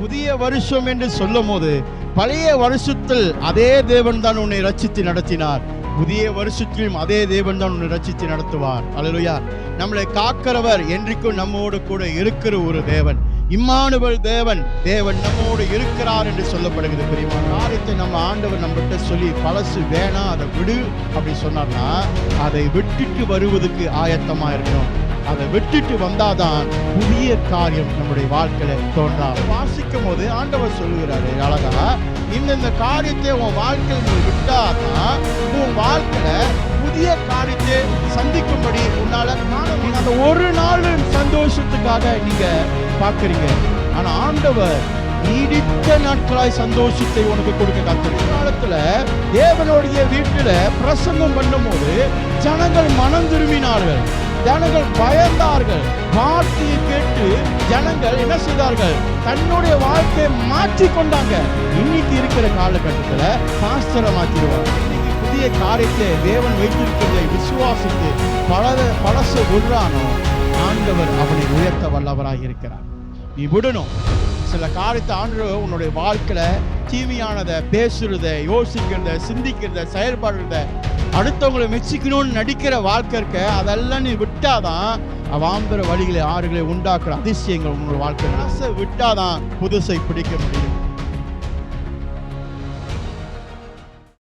புதிய வருஷம் என்று சொல்லும் போது பழைய வருஷத்தில் அதே தேவன் தான் உன்னை ரட்சித்து நடத்தினார். புதிய வருஷத்திலும் அதே தேவன் தான் உன்னை ரட்சித்து நடத்துவார். அல்லேலூயா. நம்மளை காக்கிறவர் என்றைக்கும் நம்மோடு கூட இருக்கிற ஒரு தேவன், இம்மானுவேல் தேவன் நம்மோடு இருக்கிறார் என்று சொல்லப்படுகிறது. பெரியமான காரியத்தை நம்ம ஆண்டவர் நம்மகிட்ட சொல்லி பழசு வேணாம், அதை விடு அப்படி சொன்னார்னா அதை விட்டுட்டு வருவதற்கு ஆயத்தமா இருக்கணும். அதை விட்டுட்டு வந்தாதான் புதிய காரியம் நம்முடைய வாழ்க்கையில தோன்றாது. வாசிக்கும் போது ஆண்டவர் சொல்லுகிறாரு அழகா, இந்த காரியத்தை உன் வாழ்க்கையில் விட்டாதான் உன் வாழ்க்கையில புதிய காரியத்தை சந்திக்கும்படி உன்னால காண முடியும். அந்த ஒரு நாள் சந்தோஷத்துக்காக நீங்க பார்க்கறீங்க, ஆனா ஆண்டவர் நீடித்த நாட்களாய் சந்தோஷத்தை உனக்கு கொடுக்க காத்திருக்கிற காலத்துல தேவனுடைய வீட்டுல பிரசங்கம் பண்ணும் போது ஜனங்கள் மனம் திரும்பினார்கள், ஜனங்கள் பயந்தார்கள். வார்த்தையை கேட்டு ஜனங்கள் என்ன செய்தார்கள்? தன்னுடைய வாழ்க்கையை மாற்றி கொண்டாங்க. இன்னைக்கு இருக்கிற காலகட்டத்துல பாஸ்டரை மாற்றிடுவாங்க. இன்னைக்கு புதிய காரியத்தை தேவன் வைத்திருக்கிறதை விசுவாசித்து பழச விடுறானோ ஆண்டவர் அவனை உயர்த்த வல்லவராக இருக்கிறார். நீ விடணும். சில காரியத்தை ஆண்டவர் உன்னுடைய வாழ்க்கையில தீமையானதை பேசுறத, யோசிக்கிறத, சிந்திக்கிறத, செயல்படுறத, அடுத்தவங்களை மெச்சிக்கணும்னு நடிக்கிற வாழ்க்கை இருக்க, அதெல்லாம் நீ விட்டாதான் அவாம்பர வழிகளை ஆறுகளை உண்டாக்குற அதிசயங்கள் உன்னோட வாழ்க்கை விட்டாதான் புதுசை பிடிக்க முடியும்.